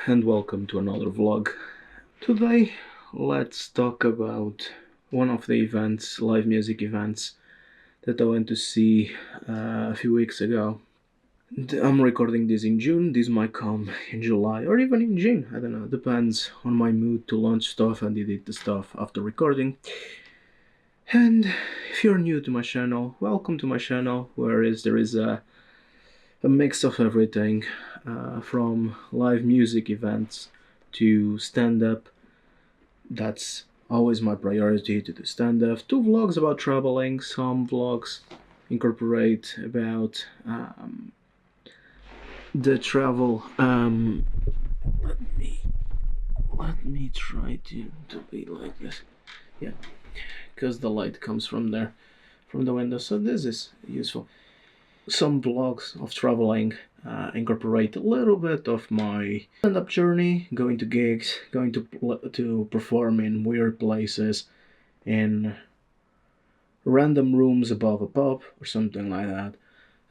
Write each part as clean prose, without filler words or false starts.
and welcome to another vlog. Today let's talk about one of the events, live music events, that I went to see a few weeks ago. I'm recording this in June, this might come in July or even in June, I don't know, depends on my mood to launch stuff and edit the stuff after recording. And if you're new to my channel, welcome to my channel, there is a mix of everything, from live music events to stand-up. That's always my priority, to do stand-up, to vlogs about traveling. Some vlogs incorporate about the travel. Let me try to be like this, yeah, because the light comes from there, from the window, so this is useful. Some vlogs of traveling incorporate a little bit of my stand-up journey, going to gigs, going to perform in weird places, in random rooms above a pub or something like that.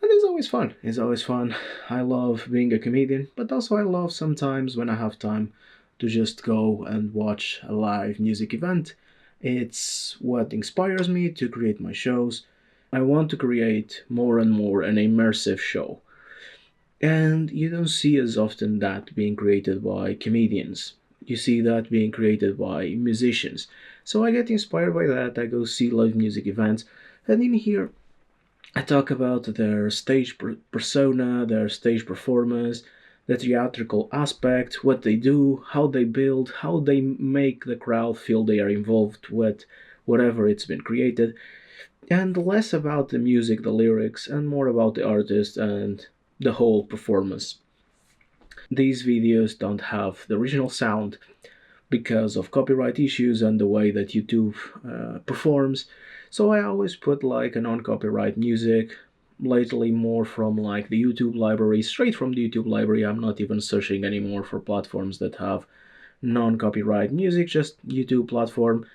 And it's always fun. It's always fun. I love being a comedian, but also I love sometimes when I have time to just go and watch a live music event. It's what inspires me to create my shows. I want to create more and more an immersive show. And you don't see as often that being created by comedians. You see that being created by musicians. So I get inspired by that, I go see live music events, and in here I talk about their stage persona, their stage performance, the theatrical aspect, what they do, how they build, how they make the crowd feel they are involved with whatever it's been created. And less about the music, the lyrics, and more about the artist and the whole performance. These videos don't have the original sound because of copyright issues and the way that YouTube performs, so I always put like a non-copyright music, lately more from like the YouTube library, straight from the YouTube library. I'm not even searching anymore for platforms that have non-copyright music, just YouTube platform,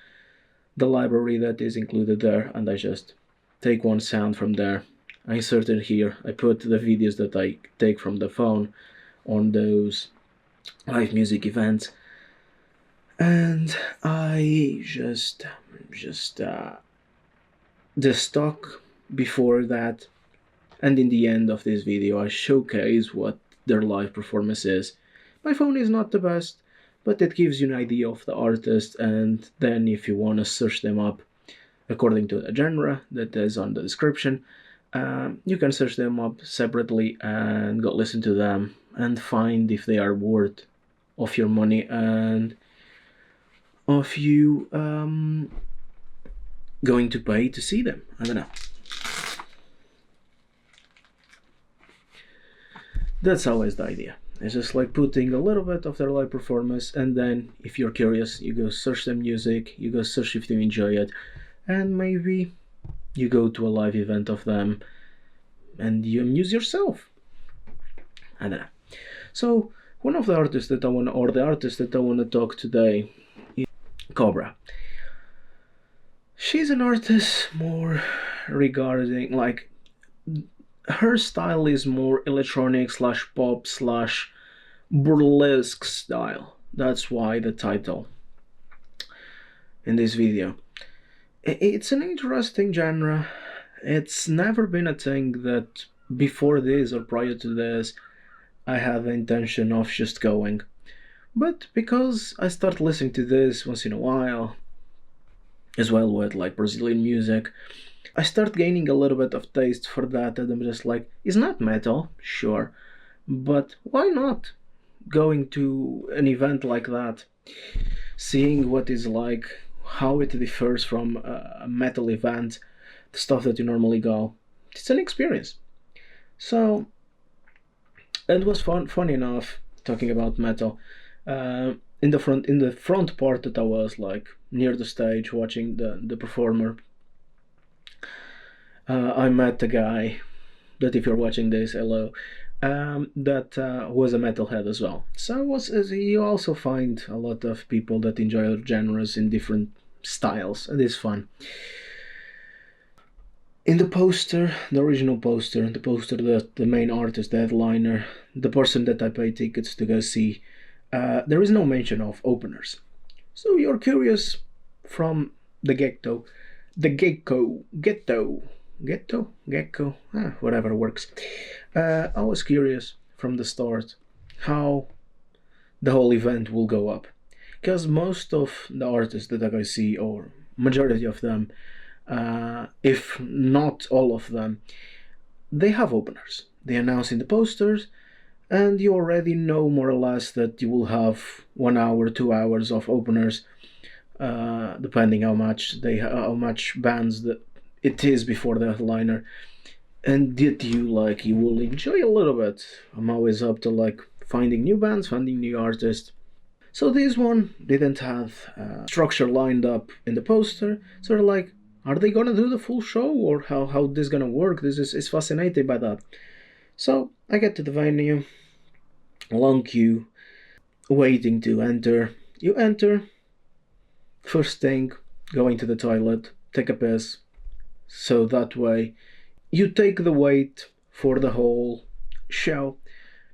the library that is included there, and I just take one sound from there, I insert it here, I put the videos that I take from the phone on those live music events, and I just the stock before that, and in the end of this video I showcase what their live performance is. My phone is not the best, but it gives you an idea of the artist, and then if you want to search them up according to the genre that is on the description, you can search them up separately and go listen to them and find if they are worth of your money and of you going to pay to see them. I don't know. That's always the idea. It's just like putting a little bit of their live performance, and then if you're curious, you go search their music, you go search if you enjoy it, and maybe you go to a live event of them and you amuse yourself. I don't know. So one of the artists that I want, or the artist that I want to talk today, is Cobrah. She's an artist more regarding like, her style is more electronic slash pop slash burlesque style. That's why the title in this video. It's an interesting genre. It's never been a thing that before this or prior to this I had the intention of just going. But because I start listening to this once in a while, as well with like Brazilian music, I start gaining a little bit of taste for that, and I'm just like, it's not metal, sure, but why not going to an event like that, seeing what is like, how it differs from a metal event, the stuff that you normally go. It's an experience. So it was fun enough talking about metal. In the front part that I was like near the stage watching the performer, I met a guy that, if you're watching this, hello, that was a metalhead as well. So you also find a lot of people that enjoy other genres in different styles, and it's fun. In the poster, the original poster, the main artist, the headliner, the person that I pay tickets to go see, there is no mention of openers. So you're curious from the get-go, gecko, whatever works. I was curious from the start how the whole event will go up, because most of the artists that I see, or majority of them, if not all of them, they have openers. They announce in the posters, and you already know more or less that you will have 1 hour, 2 hours of openers, depending how much bands that it is before the headliner, and that you will enjoy a little bit. I'm always up to finding new bands, finding new artists. So this one didn't have structure lined up in the poster. So they're like, are they gonna do the full show, or how this gonna work? This is fascinated by that. So I get to the venue, long queue, waiting to enter. You enter. First thing, going to the toilet, take a piss. So that way, you take the weight for the whole show.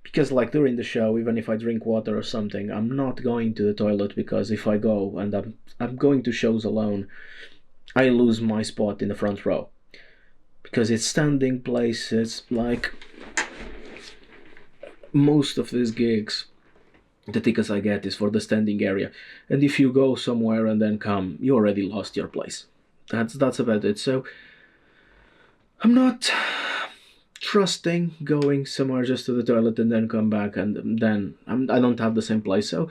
Because during the show, even if I drink water or something, I'm not going to the toilet, because if I go and I'm going to shows alone, I lose my spot in the front row. Because it's standing places, most of these gigs, the tickets I get is for the standing area. And if you go somewhere and then come, you already lost your place. That's about it. So I'm not trusting going somewhere just to the toilet and then come back, and then I don't have the same place. So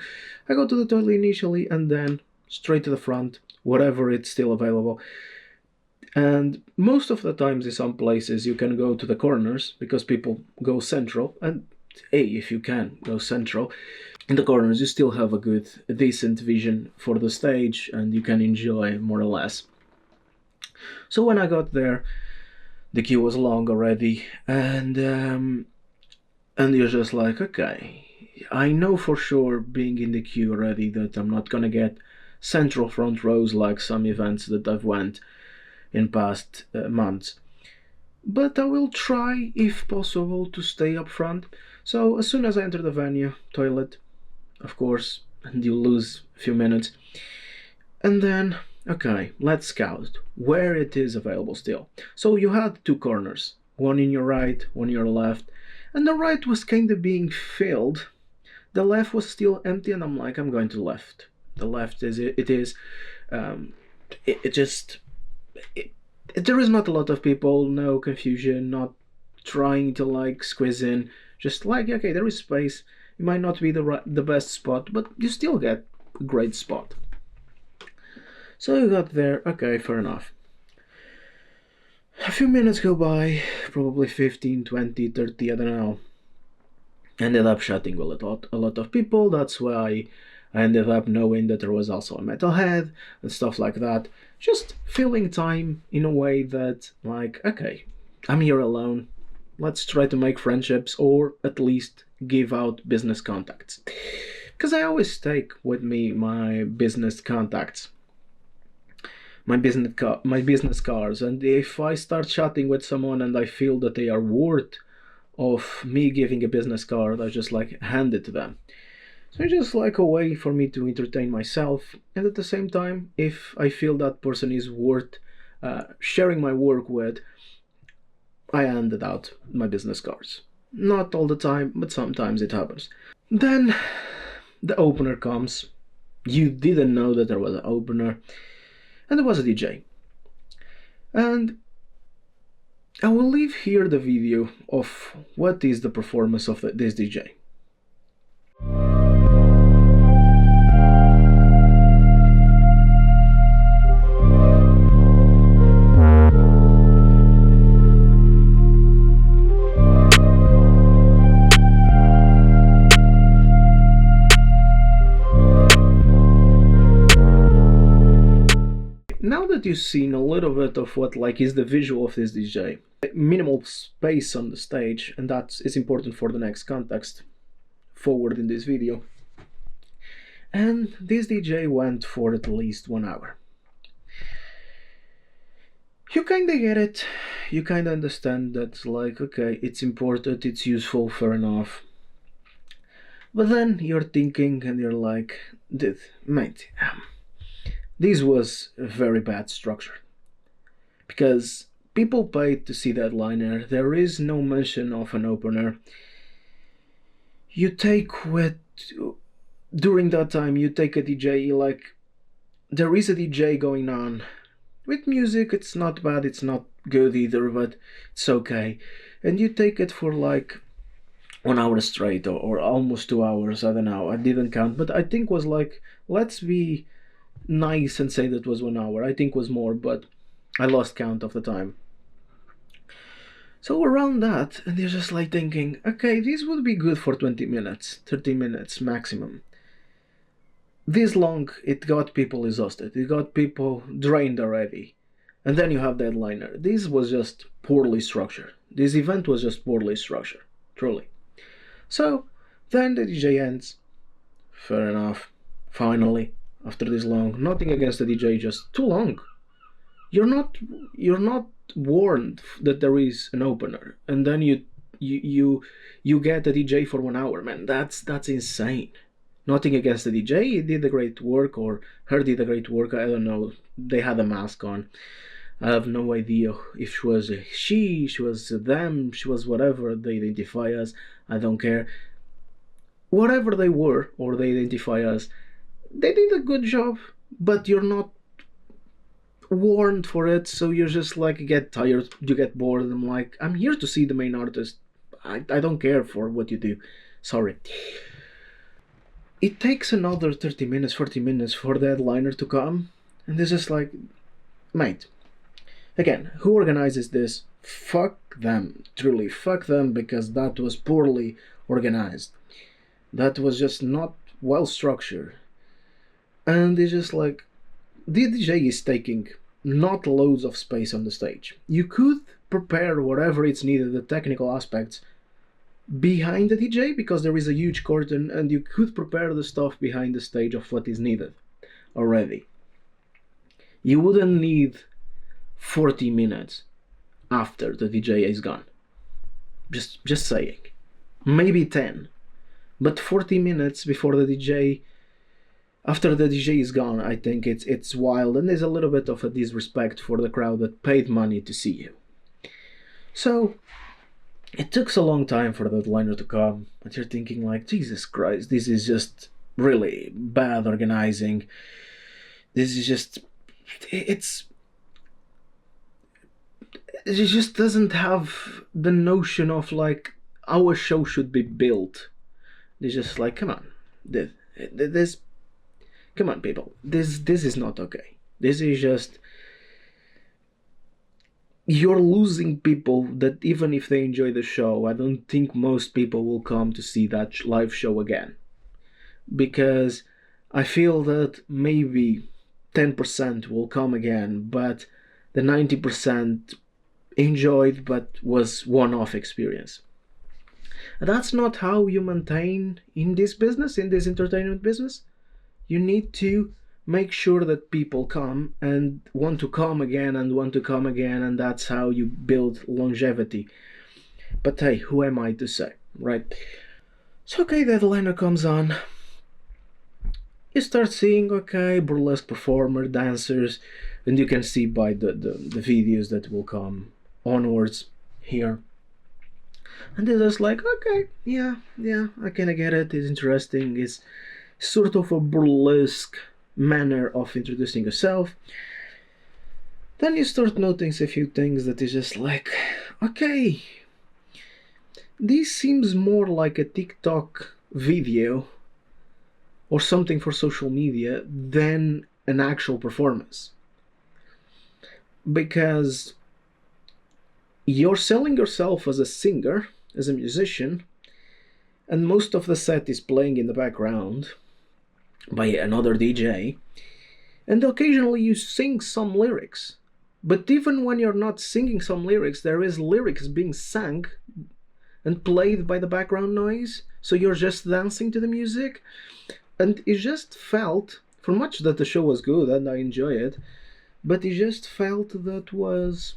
I go to the toilet initially and then straight to the front, whatever it's still available. And most of the times in some places you can go to the corners, because people go central, and hey, if you can go central, in the corners you still have a decent vision for the stage, and you can enjoy more or less. So when I got there, the queue was long already, and you're just like, okay, I know for sure, being in the queue already, that I'm not gonna get central front rows like some events that I've went in past months. But I will try, if possible, to stay up front. So as soon as I enter the venue, toilet, of course, and you lose a few minutes. And then, okay, let's scout where it is available still. So you had two corners, one in your right, one in your left, and the right was kind of being filled. The left was still empty, and I'm like, I'm going to the left. The left is there is not a lot of people, no confusion, not trying to squeeze in, just okay, there is space. It might not be the best spot, but you still get a great spot. So you got there, okay, fair enough. A few minutes go by, probably 15, 20, 30, I don't know. Ended up chatting with a lot of people. That's why I ended up knowing that there was also a metalhead and stuff like that. Just filling time in a way that, okay, I'm here alone. Let's try to make friendships, or at least give out business contacts. Because I always take with me my business contacts, my business cards, and if I start chatting with someone and I feel that they are worth of me giving a business card, I just hand it to them. So it's just a way for me to entertain myself, and at the same time, if I feel that person is worth sharing my work with, I handed out my business cards. Not all the time, but sometimes it happens. Then the opener comes. You didn't know that there was an opener, and there was a DJ. And I will leave here the video of what is the performance of this DJ. Now that you've seen a little bit of what is the visual of this DJ, minimal space on the stage, and that is important for the next context forward in this video. And this DJ went for at least 1 hour. You kinda get it, you kinda understand that okay, it's important, it's useful, fair enough. But then you're thinking and you're like, dude, mate, this was a very bad structure. Because people paid to see that liner, there is no mention of an opener. You take with, during that time, you take a DJ, like, there is a DJ going on. With music, it's not bad, it's not good either, but it's okay. And you take it for like 1 hour straight or almost 2 hours, I don't know, I didn't count, but I think was like, let's be nice and say that was 1 hour. I think was more, but I lost count of the time. So around that, and you're just like thinking, okay, this would be good for 20 minutes, 30 minutes maximum. This long, it got people exhausted, it got people drained already. And then you have that liner. This was just poorly structured. This event was just poorly structured, truly. So then the DJ ends. Fair enough. Finally, after this long, nothing against the DJ, just too long. You're not warned that there is an opener, and then you get a DJ for 1 hour, man. That's insane. Nothing against the DJ, he did a great work, or her did a great work, I don't know. They had a mask on. I have no idea if she was a she was a them, she was whatever they identify as. I don't care. Whatever they were, or they identify as, they did a good job, but you're not warned for it, so you're just like, you get tired, you get bored. I'm like, I'm here to see the main artist. I don't care for what you do. Sorry. It takes another 30 minutes, 40 minutes for that liner to come, and this is like, mate, again, who organizes this? Fuck them, truly, fuck them, because that was poorly organized. That was just not well structured. And it's just like, the DJ is taking not loads of space on the stage. You could prepare whatever it's needed, the technical aspects, behind the DJ, because there is a huge curtain, and you could prepare the stuff behind the stage of what is needed already. You wouldn't need 40 minutes after the DJ is gone. Just saying. Maybe 10. But 40 minutes before the DJ, after the DJ is gone, I think it's wild, and there's a little bit of a disrespect for the crowd that paid money to see you. So it took a long time for that liner to come, and you're thinking like, Jesus Christ, this is just really bad organizing. This is just, it just doesn't have the notion of like how a show should be built. It's just like, come on, this, come on, people, this is not okay. This is just, you're losing people that even if they enjoy the show, I don't think most people will come to see that live show again. Because I feel that maybe 10% will come again, but the 90% enjoyed but was one-off experience. And that's not how you maintain in this business, in this entertainment business. You need to make sure that people come and want to come again and want to come again, and that's how you build longevity. But hey, who am I to say, right? So okay, that liner comes on. You start seeing, okay, burlesque performer, dancers, and you can see by the videos that will come onwards here. And they're just like, okay, yeah, I kinda get it, it's interesting, it's sort of a burlesque manner of introducing yourself. Then you start noticing a few things that is just like, okay, this seems more like a TikTok video or something for social media than an actual performance. Because you're selling yourself as a singer, as a musician, and most of the set is playing in the background by another DJ, and occasionally you sing some lyrics. But even when you're not singing some lyrics, there is lyrics being sung and played by the background noise, so you're just dancing to the music. And it just felt, for much that the show was good and I enjoy it, but it just felt that was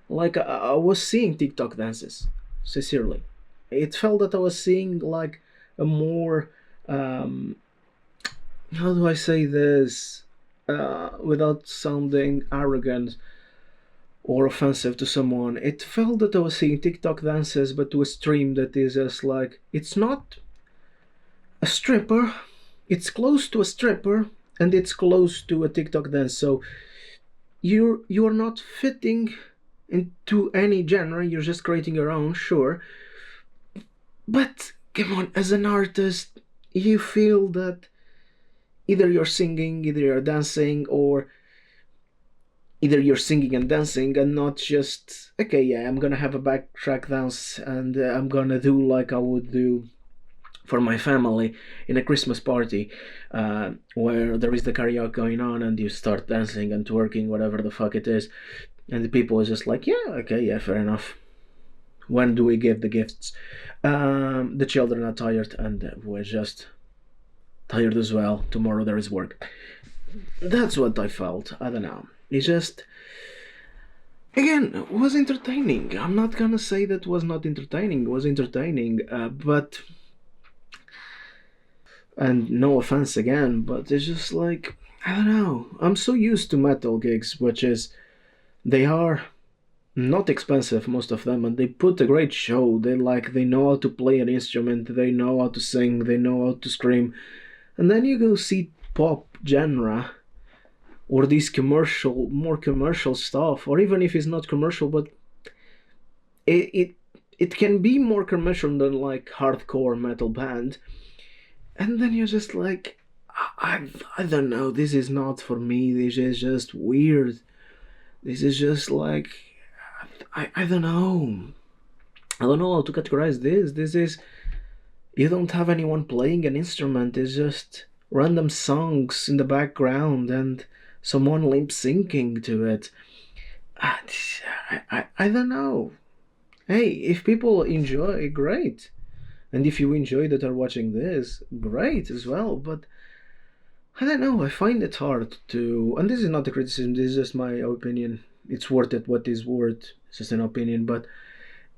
like I was seeing TikTok dances, sincerely. It felt that I was seeing like a more how do I say this without sounding arrogant or offensive to someone. It felt that I was seeing TikTok dances, but to a stream that is just like, it's not a stripper, it's close to a stripper, and it's close to a TikTok dance. So you're not fitting into any genre. You're just creating your own, sure. But come on, as an artist, you feel that either you're singing, either you're dancing, or either you're singing and dancing and not just, okay, yeah, I'm gonna have a backtrack dance and I'm gonna do like I would do for my family in a Christmas party, where there is the karaoke going on and you start dancing and twerking, whatever the fuck it is, and the people are just like, yeah, okay, yeah, fair enough. When do we give the gifts? The children are tired and we're just tired as well. Tomorrow there is work. That's what I felt. I don't know. It's just, again, it was entertaining. I'm not gonna say that was not entertaining. It was entertaining, but, and no offense again, but it's just like, I don't know. I'm so used to metal gigs, which is, they are not expensive, most of them, and they put a great show. They know how to play an instrument, they know how to sing, they know how to scream. And then you go see pop genre or these more commercial stuff, or even if it's not commercial, but it can be more commercial than like hardcore metal band. And then you're just like, I don't know, this is not for me, this is just weird. This is just like, I don't know. I don't know how to categorize this. This is, you don't have anyone playing an instrument, it's just random songs in the background and someone lip syncing to it. I don't know. Hey, if people enjoy, great. And if you enjoy that are watching this, great as well. But I don't know, I find it hard to, and this is not a criticism, this is just my opinion. It's worth it what is worth, it's just an opinion, but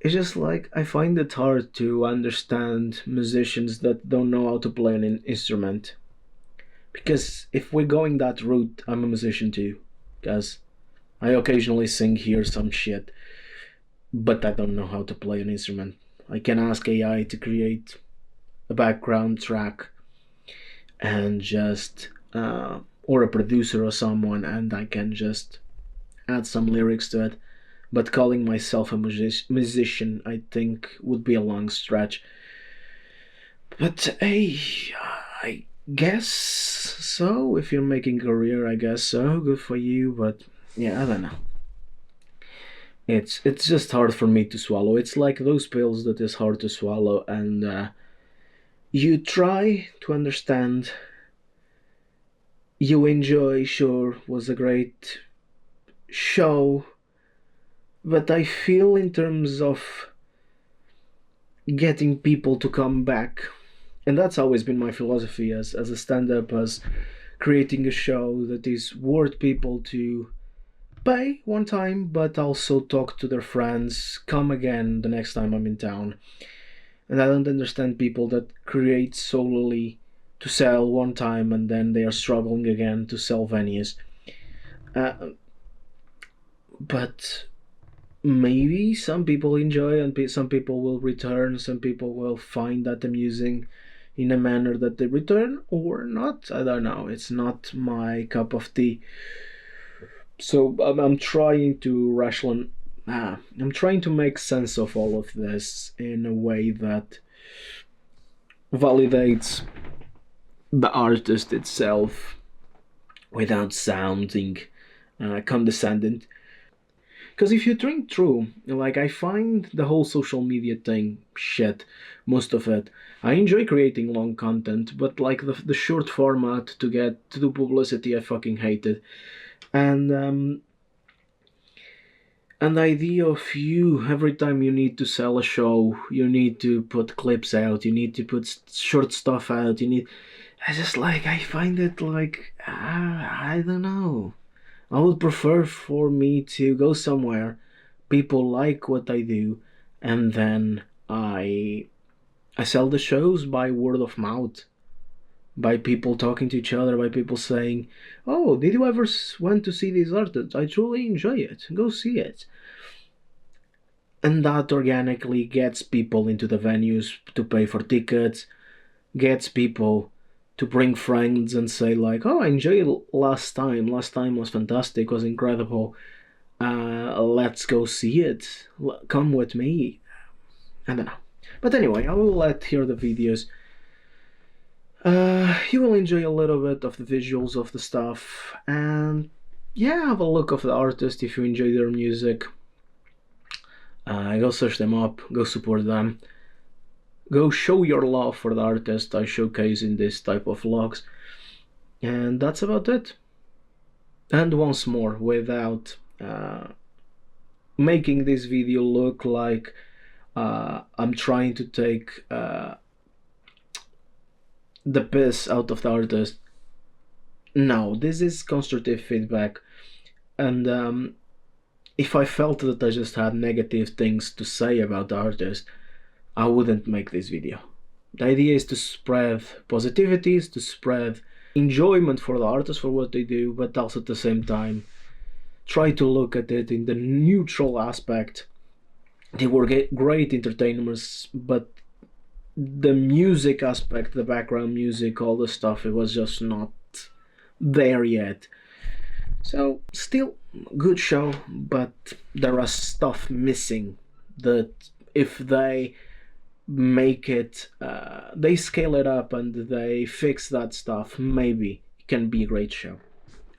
it's just like I find it hard to understand musicians that don't know how to play an instrument. Because if we're going that route, I'm a musician too. Because I occasionally sing here some shit, but I don't know how to play an instrument. I can ask AI to create a background track and just, or a producer or someone, and I can just add some lyrics to it. But calling myself a musician, I think, would be a long stretch. But hey, I guess so. If you're making a career, I guess so. Good for you. But yeah, I don't know. It's just hard for me to swallow. It's like those pills that is hard to swallow, and you try to understand. You enjoy, sure, was a great show, but I feel in terms of getting people to come back, and that's always been my philosophy as a stand-up, as creating a show that is worth people to pay one time, but also talk to their friends, come again the next time I'm in town. And I don't understand people that create solely to sell one time and then they are struggling again to sell venues. But maybe some people enjoy and some people will return, some people will find that amusing in a manner that they return or not. I don't know, it's not my cup of tea. So I'm trying to I'm trying to make sense of all of this in a way that validates the artist itself without sounding condescending. Because if you think through, like, I find the whole social media thing shit, most of it. I enjoy creating long content, but like the short format to get to do publicity, I fucking hate it. And the idea of you, every time you need to sell a show, you need to put clips out, you need to put short stuff out, I just like, I find it like, I don't know. I would prefer for me to go somewhere, people like what I do, and then I I sell the shows by word of mouth, by people talking to each other, by people saying, "Oh, did you ever went to see this artist? I truly enjoy it. Go see it." And that organically gets people into the venues to pay for tickets, gets people to bring friends and say like, "Oh, I enjoyed last time. Last time was fantastic. Was incredible. Let's go see it. Come with me." I don't know. But anyway, I will let hear the videos. You will enjoy a little bit of the visuals of the stuff, and yeah, have a look of the artist if you enjoy their music. Go search them up, go support them, go show your love for the artist I showcase in this type of vlogs, and that's about it. And once more, without making this video look like I'm trying to take the piss out of the artist. No, this is constructive feedback, and if I felt that I just had negative things to say about the artist, I wouldn't make this video. The idea is to spread positivities, to spread enjoyment for the artist for what they do, but also at the same time try to look at it in the neutral aspect. They were great entertainers, but the music aspect, the background music, all the stuff, it was just not there yet. So still good show, but there are stuff missing that if they make it, they scale it up and they fix that stuff, maybe it can be a great show.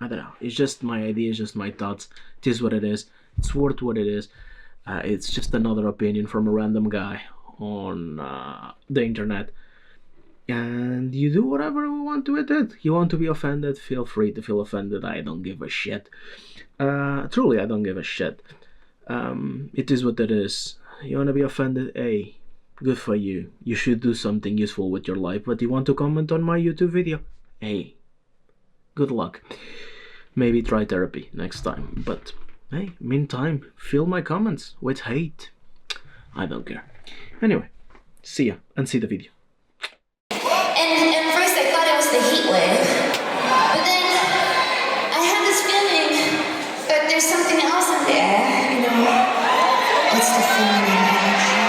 I don't know, it's just my idea, it's just my thoughts. It is what it is, it's worth what it is. It's just another opinion from a random guy on the internet, and you do whatever you want to with it. You want to be offended, feel free to feel offended. I don't give a shit. Truly, I don't give a shit. It is what it is. You want to be offended? Hey, good for you. You should do something useful with your life. But you want to comment on my YouTube video? Hey, good luck. Maybe try therapy next time. But hey, meantime, fill my comments with hate. I don't care. Anyway, see ya and see the video. And first I thought it was the heat wave, but then I had this feeling that there's something else in there, you know. It's the feeling.